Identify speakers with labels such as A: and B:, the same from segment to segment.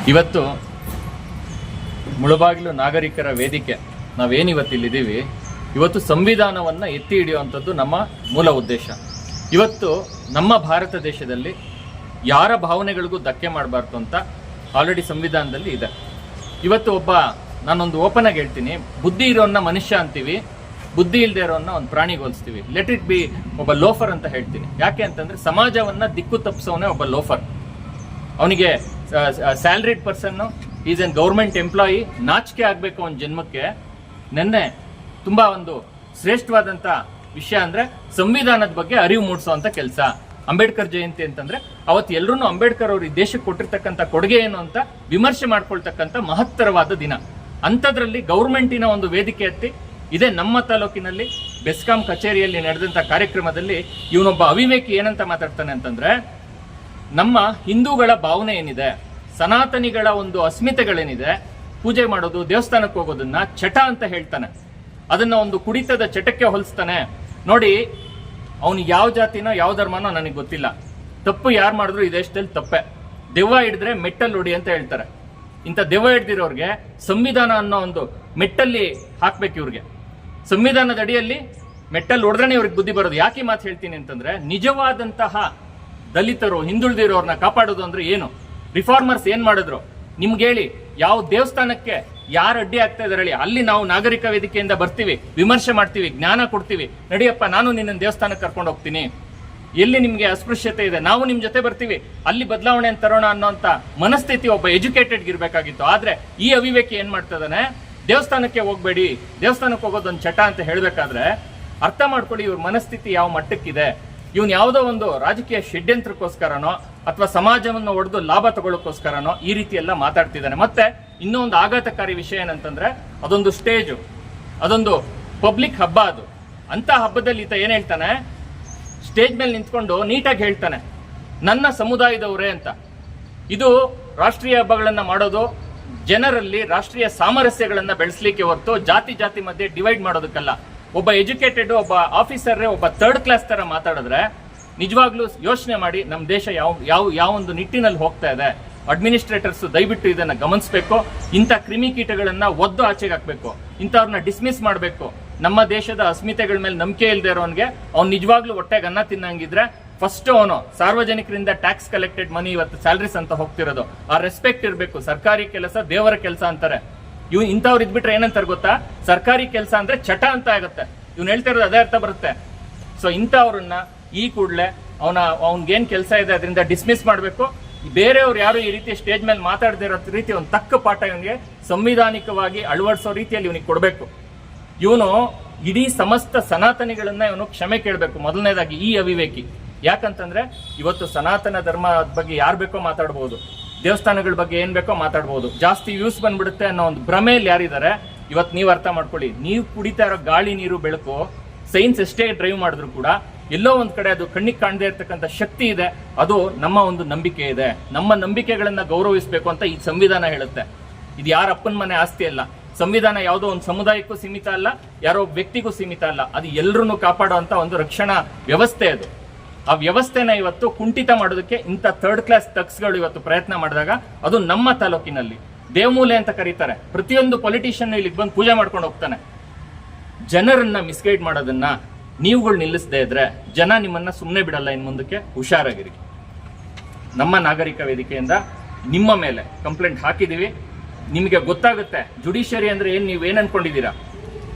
A: ಇವತ್ತು ಮುಳಬಾಗಿಲು ನಾಗರಿಕರ ವೇದಿಕೆ ನಾವೇನಿವತ್ತು ಇಲ್ಲಿದ್ದೀವಿ, ಇವತ್ತು ಸಂವಿಧಾನವನ್ನು ಎತ್ತಿ ಹಿಡಿಯುವಂಥದ್ದು ನಮ್ಮ ಮೂಲ ಉದ್ದೇಶ. ಇವತ್ತು ನಮ್ಮ ಭಾರತ ದೇಶದಲ್ಲಿ ಯಾರ ಭಾವನೆಗಳಿಗೂ ಧಕ್ಕೆ ಮಾಡಬಾರ್ದು ಅಂತ ಆಲ್ರೆಡಿ ಸಂವಿಧಾನದಲ್ಲಿ ಇದೆ. ಇವತ್ತು ನಾನೊಂದು ಓಪನ್ ಆಗಿ ಹೇಳ್ತೀನಿ, ಬುದ್ಧಿ ಇರೋನ್ನ ಮನುಷ್ಯ ಅಂತೀವಿ, ಬುದ್ಧಿ ಇಲ್ಲದೆ ಇರೋನ್ನ ಒಂದು ಪ್ರಾಣಿಗೆ ಹೋಲಿಸ್ತೀವಿ. ಲೆಟ್ ಇಟ್ ಬಿ ಒಬ್ಬ ಲೋಫರ್ ಅಂತ ಹೇಳ್ತೀನಿ. ಯಾಕೆ ಅಂತಂದ್ರೆ ಸಮಾಜವನ್ನ ದಿಕ್ಕು ತಪ್ಪಿಸೋನೇ ಒಬ್ಬ ಲೋಫರ್. ಅವನಿಗೆ salaried person, is N government employee, ನಾಚಿಕೆ ಆಗಬೇಕು ಅವನ ಜನ್ಮಕ್ಕೆ. ನೆನ್ನೆ ತುಂಬಾ ಒಂದು ಶ್ರೇಷ್ಠವಾದಂತ ವಿಷಯ ಅಂದ್ರೆ ಸಂವಿಧಾನದ ಬಗ್ಗೆ ಅರಿವು ಮೂಡಿಸುವಂತ ಕೆಲಸ. ಅಂಬೇಡ್ಕರ್ ಜಯಂತಿ ಅಂತಂದ್ರೆ ಅವತ್ತು ಎಲ್ಲರೂ ಅಂಬೇಡ್ಕರ್ ಅವರು ಈ ದೇಶಕ್ಕೆ ಕೊಟ್ಟಿರ್ತಕ್ಕಂಥ ಕೊಡುಗೆ ಏನು ಅಂತ ವಿಮರ್ಶೆ ಮಾಡ್ಕೊಳ್ತಕ್ಕಂಥ ಮಹತ್ತರವಾದ ದಿನ. ಅಂಥದ್ರಲ್ಲಿ ಗೌರ್ಮೆಂಟಿನ ಒಂದು ವೇದಿಕೆ ಎತ್ತಿ ಇದೇ ನಮ್ಮ ತಾಲೂಕಿನಲ್ಲಿ ಬೆಸ್ಕಾಂ ಕಚೇರಿಯಲ್ಲಿ ನಡೆದಂತ ಕಾರ್ಯಕ್ರಮದಲ್ಲಿ ಇವನೊಬ್ಬ ಅವಿವೇಕಿ ಏನಂತ ಮಾತಾಡ್ತಾನೆ ಅಂತಂದ್ರೆ, ನಮ್ಮ ಹಿಂದೂಗಳ ಭಾವನೆ ಏನಿದೆ, ಸನಾತನಿಗಳ ಒಂದು ಅಸ್ಮಿತೆಗಳೇನಿದೆ, ಪೂಜೆ ಮಾಡೋದು, ದೇವಸ್ಥಾನಕ್ಕೆ ಹೋಗೋದನ್ನ ಚಟ ಅಂತ ಹೇಳ್ತಾನೆ. ಅದನ್ನ ಒಂದು ಕುಡಿತದ ಚಟಕ್ಕೆ ಹೋಲಿಸ್ತಾನೆ. ನೋಡಿ, ಅವನು ಯಾವ ಜಾತಿನೋ ಯಾವ ಧರ್ಮನೋ ನನಗೆ ಗೊತ್ತಿಲ್ಲ, ತಪ್ಪು ಯಾರು ಮಾಡಿದ್ರು ಈ ದೇಶದಲ್ಲಿ ತಪ್ಪೆ. ದೆವ್ವ ಹಿಡಿದ್ರೆ ಮೆಟ್ಟಲ್ ಹೊಡಿ ಅಂತ ಹೇಳ್ತಾರೆ. ಇಂಥ ದೆವ್ವ ಹಿಡ್ದಿರೋರ್ಗೆ ಸಂವಿಧಾನ ಅನ್ನೋ ಒಂದು ಮೆಟ್ಟಲ್ಲಿ ಹಾಕ್ಬೇಕು. ಇವ್ರಿಗೆ ಸಂವಿಧಾನದ ಅಡಿಯಲ್ಲಿ ಮೆಟ್ಟಲ್ ಹೊಡೆದ್ರೆ ಇವ್ರಿಗೆ ಬುದ್ಧಿ ಬರೋದು. ಯಾಕೆ ಮಾತು ಹೇಳ್ತೀನಿ ಅಂತಂದ್ರೆ, ನಿಜವಾದಂತಹ ದಲಿತರು, ಹಿಂದುಳಿದಿರೋರ್ನ ಕಾಪಾಡೋದು ಅಂದ್ರೆ ಏನು? ರಿಫಾರ್ಮರ್ಸ್ ಏನ್ ಮಾಡಿದ್ರು ನಿಮ್ಗೆ ಹೇಳಿ? ಯಾವ ದೇವಸ್ಥಾನಕ್ಕೆ ಯಾರು ಅಡ್ಡಿ ಆಗ್ತಾ ಇದಾರೆ ಹೇಳಿ? ಅಲ್ಲಿ ನಾವು ನಾಗರಿಕ ವೇದಿಕೆಯಿಂದ ಬರ್ತೀವಿ, ವಿಮರ್ಶೆ ಮಾಡ್ತೀವಿ, ಜ್ಞಾನ ಕೊಡ್ತೀವಿ. ನಡಿಯಪ್ಪ, ನಾನು ನಿನ್ನ ದೇವಸ್ಥಾನಕ್ಕೆ ಕರ್ಕೊಂಡು ಹೋಗ್ತೀನಿ. ಎಲ್ಲಿ ನಿಮ್ಗೆ ಅಸ್ಪೃಶ್ಯತೆ ಇದೆ ನಾವು ನಿಮ್ ಜೊತೆ ಬರ್ತೀವಿ, ಅಲ್ಲಿ ಬದಲಾವಣೆ ತರೋಣ ಅನ್ನೋಂತ ಮನಸ್ಥಿತಿ ಒಬ್ಬ ಎಜುಕೇಟೆಡ್ ಇರ್ಬೇಕಾಗಿತ್ತು. ಆದ್ರೆ ಈ ಅವಿವೇಕಿ ಏನ್ ಮಾಡ್ತಾ ಇದ್ದಾನೆ, ದೇವಸ್ಥಾನಕ್ಕೆ ಹೋಗ್ಬೇಡಿ, ದೇವಸ್ಥಾನಕ್ಕೆ ಹೋಗೋದೊಂದು ಚಟ ಅಂತ ಹೇಳ್ಬೇಕಾದ್ರೆ ಅರ್ಥ ಮಾಡ್ಕೊಳ್ಳಿ ಇವ್ರ ಮನಸ್ಥಿತಿ ಯಾವ ಮಟ್ಟಕ್ಕಿದೆ. ಇವನ್ ಯಾವುದೋ ಒಂದು ರಾಜಕೀಯ ಷಡ್ಯಂತ್ರಕ್ಕೋಸ್ಕರನೋ ಅಥವಾ ಸಮಾಜವನ್ನು ಒಡೆದು ಲಾಭ ತಗೊಳ್ಳೋಕ್ಕೋಸ್ಕರನೋ ಈ ರೀತಿ ಎಲ್ಲ ಮಾತಾಡ್ತಿದ್ದಾನೆ. ಮತ್ತೆ ಇನ್ನೊಂದು ಆಘಾತಕಾರಿ ವಿಷಯ ಏನಂತಂದ್ರೆ, ಅದೊಂದು ಸ್ಟೇಜು, ಅದೊಂದು ಪಬ್ಲಿಕ್ ಹಬ್ಬ. ಅದು ಅಂತ ಹಬ್ಬದಲ್ಲಿ ಈತ ಏನ್ ಹೇಳ್ತಾನೆ, ಸ್ಟೇಜ್ ಮೇಲೆ ನಿಂತ್ಕೊಂಡು ನೀಟಾಗಿ ಹೇಳ್ತಾನೆ, ನನ್ನ ಸಮುದಾಯದವರೇ ಅಂತ. ಇದು ರಾಷ್ಟ್ರೀಯ ಹಬ್ಬಗಳನ್ನ ಮಾಡೋದು ಜನರಲ್ಲಿ ರಾಷ್ಟ್ರೀಯ ಸಾಮರಸ್ಯಗಳನ್ನ ಬೆಳೆಸಲಿಕ್ಕೆ ಹೊರತು ಜಾತಿ ಮಧ್ಯೆ ಡಿವೈಡ್ ಮಾಡೋದಕ್ಕಲ್ಲ. ಒಬ್ಬ ಎಜುಕೇಟೆಡ್ ಒಬ್ಬ ಆಫೀಸರ್ ಒಬ್ಬ ಥರ್ಡ್ ಕ್ಲಾಸ್ ತರ ಮಾತಾಡಿದ್ರೆ ನಿಜವಾಗ್ಲೂ ಯೋಚನೆ ಮಾಡಿ ನಮ್ಮ ದೇಶ ಯಾವ ಒಂದು ನಿಟ್ಟಿನಲ್ಲಿ ಹೋಗ್ತಾ ಇದೆ. ಅಡ್ಮಿನಿಸ್ಟ್ರೇಟರ್ಸ್ ದಯವಿಟ್ಟು ಇದನ್ನ ಗಮನಿಸಬೇಕು. ಇಂಥ ಕ್ರಿಮಿಕೀಟಗಳನ್ನ ಒದ್ದು ಆಚೆಗೆ ಹಾಕ್ಬೇಕು, ಇಂಥವ್ರನ್ನ ಡಿಸ್ಮಿಸ್ ಮಾಡಬೇಕು. ನಮ್ಮ ದೇಶದ ಅಸ್ಮಿತೆಗಳ ಮೇಲೆ ನಂಬಿಕೆ ಇಲ್ಲದೆ ಇರೋನ್ಗೆ ಅವ್ನು ನಿಜವಾಗ್ಲೂ ಹೊಟ್ಟೆಗೆ ಅನ್ನ ತಿನ್ನಂಗಿದ್ರೆ ಫಸ್ಟ್ ಅವನು ಸಾರ್ವಜನಿಕರಿಂದ ಟ್ಯಾಕ್ಸ್ ಕಲೆಕ್ಟೆಡ್ ಮನಿ ಇವತ್ತು ಸ್ಯಾಲರೀಸ್ ಅಂತ ಹೋಗ್ತಿರೋದು. ಆ ರೆಸ್ಪೆಕ್ಟ್ ಇರಬೇಕು. ಸರ್ಕಾರಿ ಕೆಲಸ ದೇವರ ಕೆಲಸ ಅಂತಾರೆ. ಇಂಥವ್ರು ಇದ್ಬಿಟ್ರೆ ಏನಂತಾರೆ ಗೊತ್ತಾ, ಸರ್ಕಾರಿ ಕೆಲಸ ಅಂದ್ರೆ ಚಟ ಅಂತ ಆಗುತ್ತೆ. ಇವ್ನು ಹೇಳ್ತಾ ಇರೋದು ಅದೇ ಅರ್ಥ ಬರುತ್ತೆ. ಸೊ ಇಂಥವ್ರನ್ನ ಈ ಕೂಡಲೇ ಅವ್ನಿಗೇನ್ ಕೆಲಸ ಇದೆ ಅದರಿಂದ ಡಿಸ್ಮಿಸ್ ಮಾಡಬೇಕು. ಬೇರೆಯವ್ರು ಯಾರು ಈ ರೀತಿ ಸ್ಟೇಜ್ ಮೇಲೆ ಮಾತಾಡದೇ ಇರೋ ರೀತಿ ಒಂದು ತಕ್ಕ ಪಾಠ ಇವನಿಗೆ ಸಂವಿಧಾನಿಕವಾಗಿ ಅಳವಡಿಸೋ ರೀತಿಯಲ್ಲಿ ಇವನಿಗೆ ಕೊಡಬೇಕು. ಇವನು ಇಡೀ ಸಮಸ್ತ ಸನಾತನಿಗಳನ್ನ ಇವನು ಕ್ಷಮೆ ಕೇಳಬೇಕು. ಮೊದಲನೇದಾಗಿ ಈ ಅವಿವೇಕಿ. ಯಾಕಂತಂದ್ರೆ ಇವತ್ತು ಸನಾತನ ಧರ್ಮ ಬಗ್ಗೆ ಯಾರು ಬೇಕೋ ಮಾತಾಡ್ಬೋದು, ದೇವಸ್ಥಾನಗಳ ಬಗ್ಗೆ ಏನ್ ಬೇಕೋ ಮಾತಾಡ್ಬೋದು. ಜಾಸ್ತಿ ವ್ಯೂಸ್ ಬಂದ್ಬಿಡುತ್ತೆ ಅನ್ನೋ ಒಂದು ಭ್ರಮೆಯಲ್ಲಿ ಯಾರಿದ್ದಾರೆ ಇವತ್ತು ನೀವು ಅರ್ಥ ಮಾಡ್ಕೊಳ್ಳಿ. ನೀವು ಕುಡಿತಾ ಇರೋ ಗಾಳಿ, ನೀರು, ಬೆಳಕು, ಸೈನ್ಸ್ ಎಷ್ಟೇ ಡ್ರೈವ್ ಮಾಡಿದ್ರು ಕೂಡ ಎಲ್ಲೋ ಒಂದ್ ಕಡೆ ಅದು ಕಣ್ಣಿಗೆ ಕಾಣದೇ ಇರ್ತಕ್ಕಂಥ ಶಕ್ತಿ ಇದೆ. ಅದು ನಮ್ಮ ಒಂದು ನಂಬಿಕೆ ಇದೆ. ನಮ್ಮ ನಂಬಿಕೆಗಳನ್ನ ಗೌರವಿಸಬೇಕು ಅಂತ ಈ ಸಂವಿಧಾನ ಹೇಳುತ್ತೆ. ಇದು ಯಾರ ಅಪ್ಪನ ಮನೆ ಆಸ್ತಿ ಅಲ್ಲ. ಸಂವಿಧಾನ ಯಾವುದೋ ಒಂದು ಸಮುದಾಯಕ್ಕೂ ಸೀಮಿತ ಅಲ್ಲ, ಯಾರೋ ವ್ಯಕ್ತಿಗೂ ಸೀಮಿತ ಅಲ್ಲ. ಅದು ಎಲ್ಲರನ್ನೂ ಕಾಪಾಡುವಂತ ಒಂದು ರಕ್ಷಣಾ ವ್ಯವಸ್ಥೆ ಅದು. ಆ ವ್ಯವಸ್ಥೆನ ಇವತ್ತು ಕುಂಠಿತ ಮಾಡೋದಕ್ಕೆ ಇಂಥ ಥರ್ಡ್ ಕ್ಲಾಸ್ ತಕ್ಸ್ಗಳು ಇವತ್ತು ಪ್ರಯತ್ನ ಮಾಡಿದಾಗ, ಅದು ನಮ್ಮ ತಾಲೂಕಿನಲ್ಲಿ ದೇವಮೂಲೆ ಅಂತ ಕರೀತಾರೆ. ಪ್ರತಿಯೊಂದು ಪೊಲಿಟಿಷಿಯನ್ ಇಲ್ಲಿಗೆ ಬಂದು ಪೂಜೆ ಮಾಡ್ಕೊಂಡು ಹೋಗ್ತಾನೆ. ಜನರನ್ನ ಮಿಸ್ಗೈಡ್ ಮಾಡೋದನ್ನ ನೀವುಗಳು ನಿಲ್ಲಿಸದೇ ಇದ್ರೆ ಜನ ನಿಮ್ಮನ್ನ ಸುಮ್ಮನೆ ಬಿಡಲ್ಲ. ಇನ್ ಮುಂದಕ್ಕೆ ಹುಷಾರಾಗಿರಿ. ನಮ್ಮ ನಾಗರಿಕ ವೇದಿಕೆಯಿಂದ ನಿಮ್ಮ ಮೇಲೆ ಕಂಪ್ಲೇಂಟ್ ಹಾಕಿದೀವಿ. ನಿಮಗೆ ಗೊತ್ತಾಗುತ್ತೆ ಜುಡಿಷಿಯರಿ ಅಂದ್ರೆ ನೀವೇನ್ ಅನ್ಕೊಂಡಿದ್ದೀರಾ,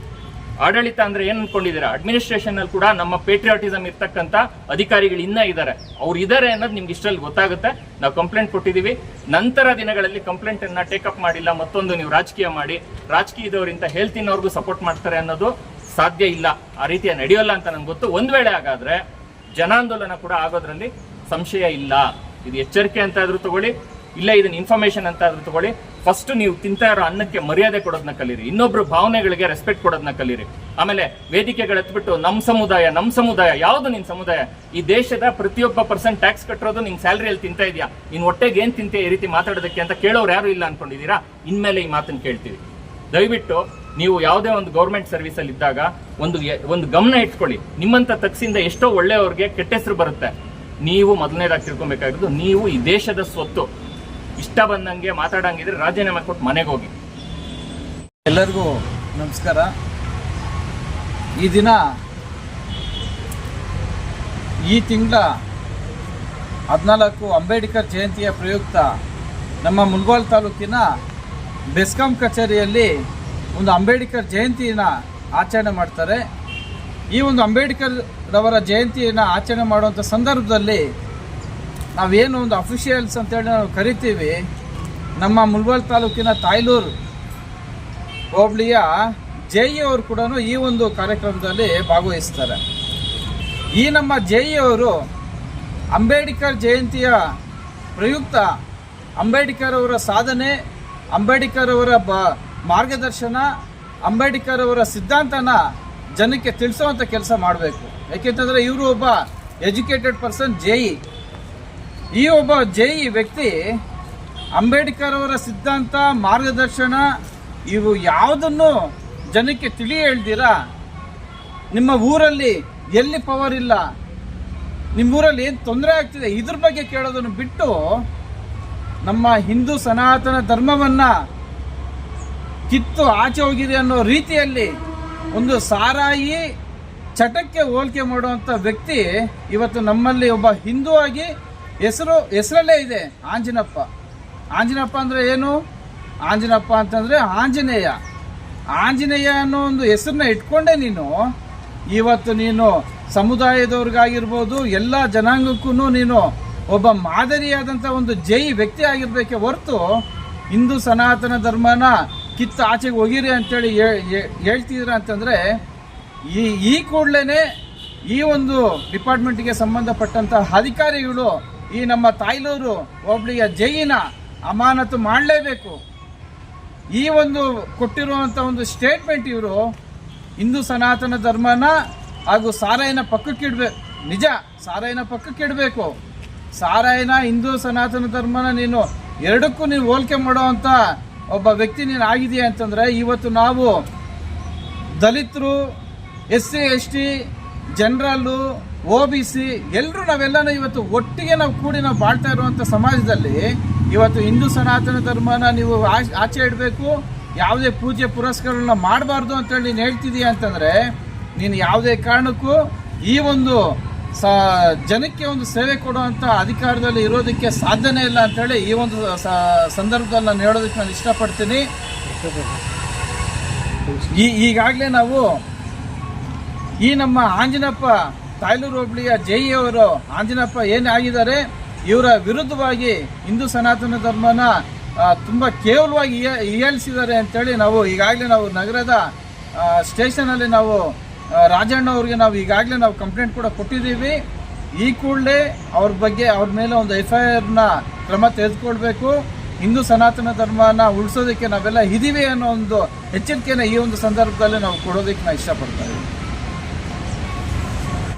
A: ಆಡಳಿತ ಅಂದ್ರೆ ಏನ್ ಅನ್ಕೊಂಡಿದ್ದೀರಾ. ಅಡ್ಮಿನಿಸ್ಟ್ರೇಷನ್ ಅಲ್ಲಿ ಕೂಡ ನಮ್ಮ ಪೇಟ್ರಿಯಾಟಿಸಮ್ ಇರ್ತಕ್ಕಂಥ ಅಧಿಕಾರಿಗಳು ಇನ್ನ ಇದ್ದಾರೆ. ಅವ್ರು ಇದ್ದಾರೆ ಅನ್ನೋದು ನಿಮ್ಗೆ ಇಷ್ಟರಲ್ಲಿ ಗೊತ್ತಾಗುತ್ತೆ. ನಾವು ಕಂಪ್ಲೇಂಟ್ ಕೊಟ್ಟಿದ್ದೀವಿ. ನಂತರ ದಿನಗಳಲ್ಲಿ ಕಂಪ್ಲೇಂಟ್ ಅನ್ನ ಟೇಕಪ್ ಮಾಡಿಲ್ಲ ಮತ್ತೊಂದು ನೀವು ರಾಜಕೀಯ ಮಾಡಿ ರಾಜಕೀಯದವರಿಂದ ಹೇಳ್ತಿನವ್ರಿಗೂ ಸಪೋರ್ಟ್ ಮಾಡ್ತಾರೆ ಅನ್ನೋದು ಸಾಧ್ಯ ಇಲ್ಲ. ಆ ರೀತಿಯ ನಡೆಯೋಲ್ಲ ಅಂತ ನನ್ಗೆ ಗೊತ್ತು. ಒಂದ್ ವೇಳೆ ಹಾಗಾದ್ರೆ ಜನಾಂದೋಲನ ಕೂಡ ಆಗೋದ್ರಲ್ಲಿ ಸಂಶಯ ಇಲ್ಲ. ಇದು ಎಚ್ಚರಿಕೆ ಅಂತ ಆದ್ರೂ ತಗೊಳ್ಳಿ, ಇಲ್ಲ ಇದನ್ನ ಇನ್ಫಾರ್ಮೇಶನ್ ಅಂತ ಆದ್ರೂ ತಗೊಳ್ಳಿ. ಫಸ್ಟ್ ನೀವು ತಿಂತಾ ಇರೋ ಅನ್ನಕ್ಕೆ ಮರ್ಯಾದೆ ಕೊಡೋದನ್ನ ಕಲೀರಿ. ಇನ್ನೊಬ್ರು ಭಾವನೆಗಳಿಗೆ ರೆಸ್ಪೆಕ್ಟ್ ಕೊಡೋದನ್ನ ಕಲೀರಿ. ಆಮೇಲೆ ವೇದಿಕೆಗಳು ಎತ್ಬಿಟ್ಟು ನಮ್ ಸಮುದಾಯ ಯಾವ್ದು ನಿನ್ ಸಮುದಾಯ? ಈ ದೇಶದ ಪ್ರತಿಯೊಬ್ಬ ಪರ್ಸನ್ ಟ್ಯಾಕ್ಸ್ ಕಟ್ಟಿರೋದು ನಿನ್ ಸ್ಯಾಲರಿಯಲ್ಲಿ ತಿಂತಾ ಇದೆಯಾ? ನಿನ್ ಹೊಟ್ಟೆಗೆ ಏನ್ ತಿಂತೀಯ ಈ ರೀತಿ ಮಾತಾಡೋದಕ್ಕೆ ಅಂತ ಕೇಳೋರು ಯಾರು ಇಲ್ಲ ಅನ್ಕೊಂಡಿದೀರಾ? ಇನ್ಮೇಲೆ ಈ ಮಾತನ್ನ ಕೇಳ್ತೀವಿ. ದಯವಿಟ್ಟು ನೀವು ಯಾವುದೇ ಒಂದು ಗೌರ್ಮೆಂಟ್ ಸರ್ವಿಸ್ ಅಲ್ಲಿ ಇದ್ದಾಗ ಒಂದು ಗಮನ ಇಟ್ಕೊಳ್ಳಿ. ನಿಮ್ಮಂತ ತಕ್ಸಿಂದ ಎಷ್ಟೋ ಒಳ್ಳೆಯವ್ರಿಗೆ ಕೆಟ್ಟ ಹೆಸರು ಬರುತ್ತೆ. ನೀವು ಮೊದಲನೇದಾಗಿ ತಿಳ್ಕೊಬೇಕಾಗಿರೋದು, ನೀವು ಈ ದೇಶದ ಸ್ವತ್ತು. ಇಷ್ಟ ಬಂದಂಗೆ ಮಾತಾಡಂಗಿದ್ರೆ ರಾಜೀನಾಮೆ ಕೊಟ್ಟು ಮನೆಗೆ ಹೋಗಿ.
B: ಎಲ್ಲರಿಗೂ ನಮಸ್ಕಾರ. ಈ ದಿನ ಈ ತಿಂಗಳ 14 ಅಂಬೇಡ್ಕರ್ ಜಯಂತಿಯ ಪ್ರಯುಕ್ತ ನಮ್ಮ ಮುಳಬಾಗಿಲು ತಾಲೂಕಿನ ಬೆಸ್ಕಾಂ ಕಚೇರಿಯಲ್ಲಿ ಒಂದು ಅಂಬೇಡ್ಕರ್ ಜಯಂತಿಯನ್ನು ಆಚರಣೆ ಮಾಡ್ತಾರೆ. ಈ ಒಂದು ಅಂಬೇಡ್ಕರ್ ರವರ ಜಯಂತಿಯನ್ನು ಆಚರಣೆ ಮಾಡುವಂಥ ಸಂದರ್ಭದಲ್ಲಿ ನಾವೇನು ಒಂದು ಅಫಿಷಿಯಲ್ಸ್ ಅಂತೇಳಿ ನಾವು ಕರಿತೀವಿ, ನಮ್ಮ ಮುಳಬಾಗಿಲು ತಾಲೂಕಿನ ತಾಯ್ಲೂರು ಹೋಬಳಿಯ ಜೆಇ ಅವರು ಕೂಡ ಈ ಒಂದು ಕಾರ್ಯಕ್ರಮದಲ್ಲಿ ಭಾಗವಹಿಸ್ತಾರೆ. ಈ ನಮ್ಮ ಜೆಇ ಅವರು ಅಂಬೇಡ್ಕರ್ ಜಯಂತಿಯ ಪ್ರಯುಕ್ತ ಅಂಬೇಡ್ಕರ್ ಅವರ ಸಾಧನೆ, ಅಂಬೇಡ್ಕರ್ ಅವರ ಮಾರ್ಗದರ್ಶನ, ಅಂಬೇಡ್ಕರ್ ಅವರ ಸಿದ್ಧಾಂತನ ಜನಕ್ಕೆ ತಿಳಿಸುವಂಥ ಕೆಲಸ ಮಾಡಬೇಕು. ಯಾಕೆಂತಂದರೆ ಇವರು ಒಬ್ಬ ಎಜುಕೇಟೆಡ್ ಪರ್ಸನ್ ಜೆಇ. ಈ ಒಬ್ಬ ಜೆಇ ವ್ಯಕ್ತಿ ಅಂಬೇಡ್ಕರ್ ಅವರ ಸಿದ್ಧಾಂತ, ಮಾರ್ಗದರ್ಶನ ಇವು ಯಾವುದನ್ನು ಜನಕ್ಕೆ ತಿಳಿ ಹೇಳ್ದಿರಾ, ನಿಮ್ಮ ಊರಲ್ಲಿ ಎಲ್ಲಿ ಪವರ್ ಇಲ್ಲ, ನಿಮ್ಮೂರಲ್ಲಿ ಏನು ತೊಂದರೆ ಆಗ್ತಿದೆ ಇದ್ರ ಬಗ್ಗೆ ಕೇಳೋದನ್ನು ಬಿಟ್ಟು ನಮ್ಮ ಹಿಂದೂ ಸನಾತನ ಧರ್ಮವನ್ನು ಕಿತ್ತು ಆಚೆ ಹೋಗಿದೆ ಅನ್ನೋ ರೀತಿಯಲ್ಲಿ ಒಂದು ಸಾರಾಯಿ ಚಟಕ್ಕೆ ಹೋಲಿಕೆ ಮಾಡುವಂಥ ವ್ಯಕ್ತಿ ಇವತ್ತು ನಮ್ಮಲ್ಲಿ ಒಬ್ಬ ಹಿಂದೂ ಆಗಿ ಹೆಸರಲ್ಲೇ ಇದೆ, ಆಂಜನಪ್ಪ. ಆಂಜನಪ್ಪ ಅಂದರೆ ಏನು? ಆಂಜನಪ್ಪ ಅಂತಂದರೆ ಆಂಜನೇಯ ಅನ್ನೋ ಒಂದು ಹೆಸರನ್ನ ಇಟ್ಕೊಂಡೆ ಇವತ್ತು ನೀನು ಸಮುದಾಯದವ್ರಿಗಾಗಿರ್ಬೋದು ಎಲ್ಲ ಜನಾಂಗಕ್ಕೂ ನೀನು ಒಬ್ಬ ಮಾದರಿಯಾದಂಥ ಒಂದು ಜೈ ವ್ಯಕ್ತಿ ಆಗಿರಬೇಕೆ ಹೊರತು ಹಿಂದೂ ಸನಾತನ ಧರ್ಮನ ಕಿತ್ತು ಆಚೆಗೆ ಹೋಗಿರಿ ಅಂತೇಳಿ ಹೇಳ್ತಿದ್ರ ಅಂತಂದರೆ ಈ ಕೂಡಲೇ ಈ ಒಂದು ಡಿಪಾರ್ಟ್ಮೆಂಟ್ಗೆ ಸಂಬಂಧಪಟ್ಟಂಥ ಅಧಿಕಾರಿಗಳು ಈ ನಮ್ಮ ತಾಯ್ಲೂರು ಹೋಬಳಿಯ ಜೈನ ಅಮಾನತು ಮಾಡಲೇಬೇಕು. ಈ ಒಂದು ಕೊಟ್ಟಿರುವಂಥ ಒಂದು ಸ್ಟೇಟ್ಮೆಂಟ್ ಇವರು ಹಿಂದೂ ಸನಾತನ ಧರ್ಮನ ಹಾಗೂ ಸಾರಾಯಿನ ಪಕ್ಕಕ್ಕಿಡಬೇಕು. ನಿಜ, ಸಾರಾಯಿನ ಪಕ್ಕಕ್ಕಿಡಬೇಕು. ಸಾರಾಯಿನ ಹಿಂದೂ ಸನಾತನ ಧರ್ಮನ ನೀನು ಎರಡಕ್ಕೂ ನೀನು ಹೋಲಿಕೆ ಮಾಡುವಂಥ ಒಬ್ಬ ವ್ಯಕ್ತಿ ನೀನು ಆಗಿದೆಯಾ ಅಂತಂದರೆ ಇವತ್ತು ನಾವು ದಲಿತರು, SC ST, ಜನರಲ್ಲು, OBC ಎಲ್ಲರೂ ನಾವೆಲ್ಲನೂ ಇವತ್ತು ಒಟ್ಟಿಗೆ ನಾವು ಕೂಡಿ ನಾವು ಬಾಳ್ತಾ ಇರುವಂಥ ಸಮಾಜದಲ್ಲಿ ಇವತ್ತು ಹಿಂದೂ ಸನಾತನ ಧರ್ಮನ ನೀವು ಆಚೆ ಇಡಬೇಕು, ಯಾವುದೇ ಪೂಜೆ ಪುರಸ್ಕಾರಗಳನ್ನ ಮಾಡಬಾರ್ದು ಅಂತೇಳಿ ನೀನು ಹೇಳ್ತಿದೀಯ ಅಂತಂದರೆ ನೀನು ಯಾವುದೇ ಕಾರಣಕ್ಕೂ ಈ ಒಂದು ಜನಕ್ಕೆ ಒಂದು ಸೇವೆ ಕೊಡುವಂಥ ಅಧಿಕಾರದಲ್ಲಿ ಇರೋದಕ್ಕೆ ಸಾಧ್ಯನೇ ಇಲ್ಲ ಅಂತೇಳಿ ಈ ಒಂದು ಸಂದರ್ಭದಲ್ಲಿ ನಾನು ಹೇಳೋದಕ್ಕೆ ನಾನು ಇಷ್ಟಪಡ್ತೀನಿ. ಈಗಾಗಲೇ ನಾವು ಈ ನಮ್ಮ ಆಂಜನಪ್ಪ ತಾಯ್ಲೂರು ಹೋಬಳಿಯ ಜೆಇ ಅವರು ಆಂಜನಪ್ಪ ಏನಾಗಿದ್ದಾರೆ ಇವರ ವಿರುದ್ಧವಾಗಿ ಹಿಂದೂ ಸನಾತನ ಧರ್ಮನ ತುಂಬ ಕೇವಲವಾಗಿ ಹೀಯಾಳಿಸಿದ್ದಾರೆ ಅಂತೇಳಿ ನಾವು ಈಗಾಗಲೇ ನಾವು ನಗರದ ಸ್ಟೇಷನಲ್ಲಿ ನಾವು ರಾಜಣ್ಣ ಅವ್ರಿಗೆ ನಾವು ಈಗಾಗಲೇ ನಾವು ಕಂಪ್ಲೇಂಟ್ ಕೂಡ ಕೊಟ್ಟಿದ್ದೀವಿ. ಈ ಕೂಡಲೇ ಅವ್ರ ಮೇಲೆ ಒಂದು FIR ಕ್ರಮ ತೆಗೆದುಕೊಳ್ಬೇಕು. ಹಿಂದೂ ಸನಾತನ ಧರ್ಮನ ಉಳಿಸೋದಕ್ಕೆ ನಾವೆಲ್ಲ ಇದ್ದೀವಿ ಅನ್ನೋ ಒಂದು ಎಚ್ಚರಿಕೆನ ಈ ಒಂದು ಸಂದರ್ಭದಲ್ಲಿ ನಾವು ಕೊಡೋದಕ್ಕೆ ನಾನು ಇಷ್ಟಪಡ್ತಾ ಇದ್ದೀವಿ.